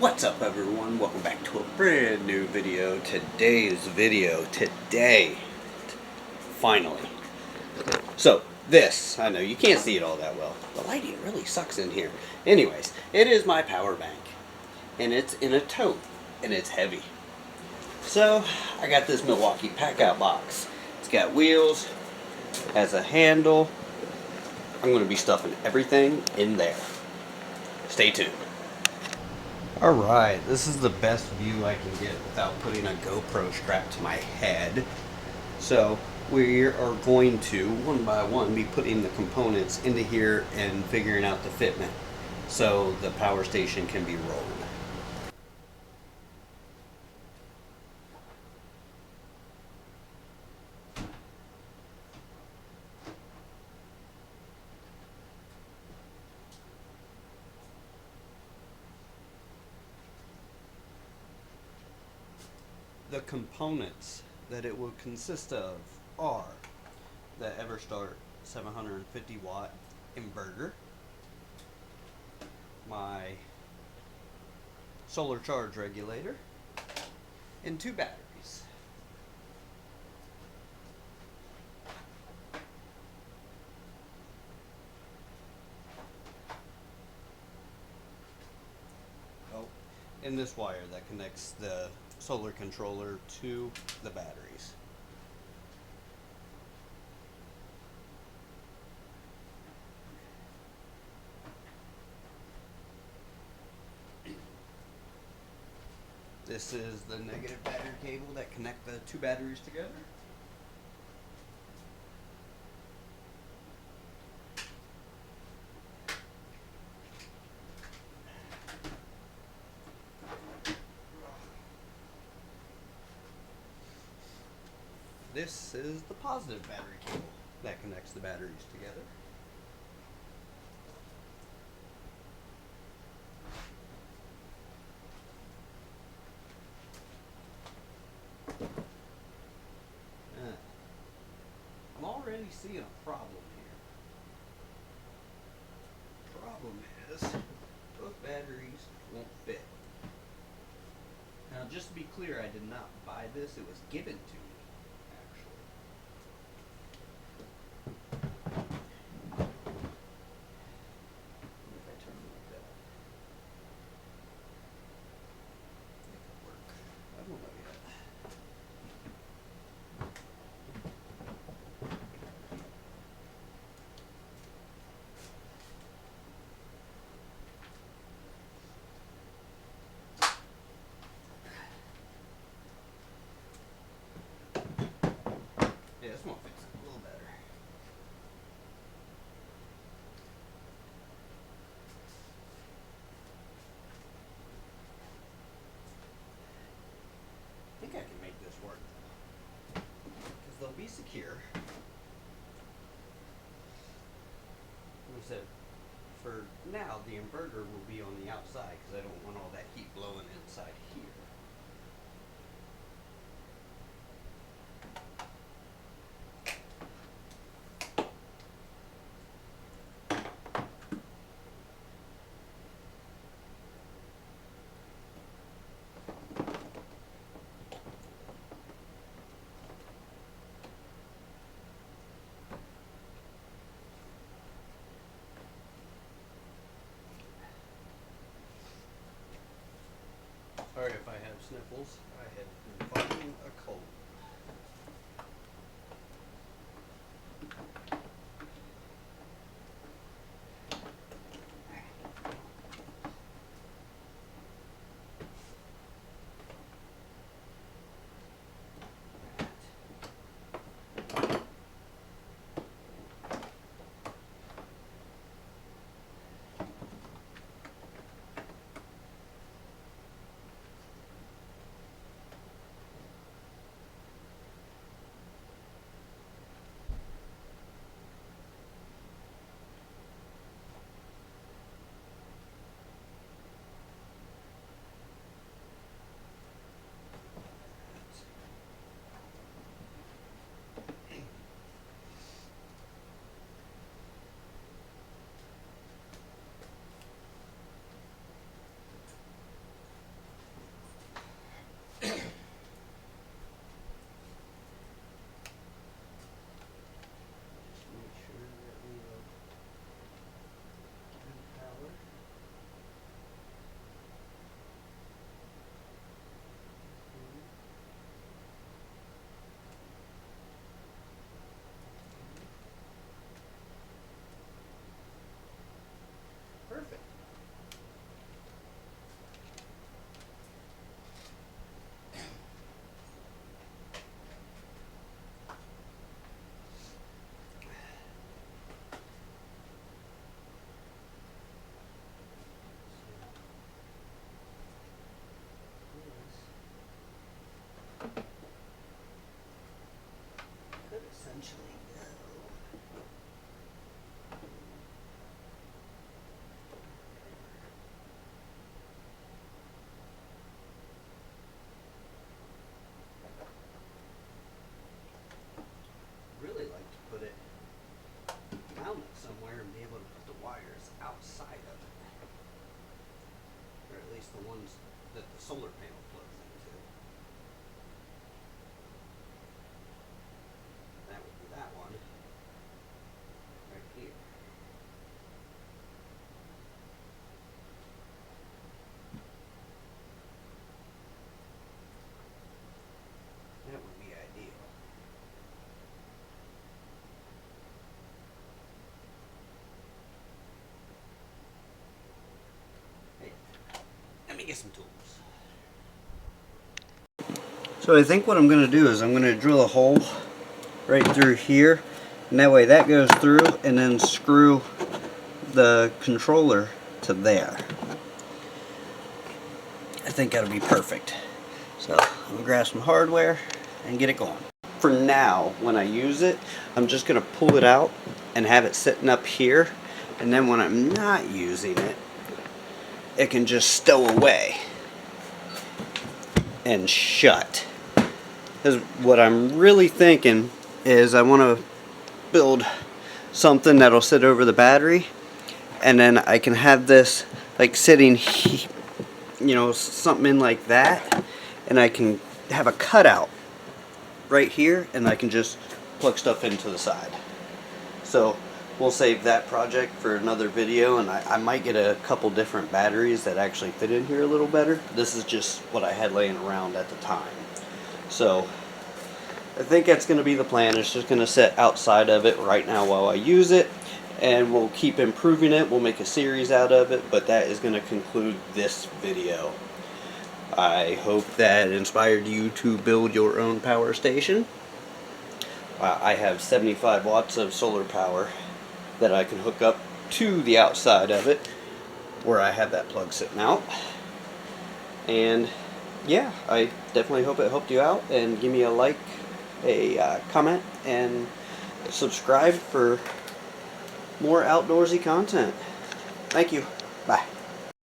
What's up, everyone? Welcome back to a brand new video. Today, finally. So, this, I know you can't see it all that well. The lighting really sucks in here. Anyways, it is my power bank. And it's in a tote. And it's heavy. So, I got this Milwaukee pack-out box. It's got wheels, has a handle. I'm going to be stuffing everything in there. Stay tuned. Alright, this is the best view I can get without putting a GoPro strap to my head. So we are going to, one by one, be putting the components into here and figuring out the fitment so the power station can be rolled. The components that it will consist of are the EverStart 750 watt inverter, my solar charge regulator, and 2 batteries. Oh, and this wire that connects the solar controller to the batteries. This is the negative battery cable that connect the 2 batteries together. This is the positive battery cable that connects the batteries together. I'm already seeing a problem here. The problem is both batteries won't fit. Now, just to be clear, I did not buy this. It was given to me. Yeah, this one fits a little better. I think I can make this work, because they'll be secure. Like I said, for now, the inverter will be on the outside, because I don't want all that heat blowing inside here. Sorry if I have sniffles. I have been fighting a cold. the ones that the solar panel plugs into. That would be that one right here. That would be ideal. Hey, let me get some tools. So I think what I'm going to do is I'm going to drill a hole right through here, and that way that goes through, and then screw the controller to there. I think that'll be perfect. So I'm going to grab some hardware and get it going. For now, when I use it, I'm just going to pull it out and have it sitting up here, and then when I'm not using it, it can just stow away and shut. Because what I'm really thinking is I want to build something that'll sit over the battery, and then I can have this like sitting, you know, something in like that, and I can have a cutout right here, and I can just plug stuff into the side. So we'll save that project for another video, and I might get a couple different batteries that actually fit in here a little better. This is just what I had laying around at the time. So I think that's going to be the plan. It's just going to sit outside of it right now while I use it, and we'll keep improving it. We'll make a series out of it, but that is going to conclude this video. I hope that inspired you to build your own power station. I have 75 watts of solar power that I can hook up to the outside of it where I have that plug sitting out. And yeah, I definitely hope it helped you out, and give me a like, a comment, and subscribe for more outdoorsy content. Thank you. Bye.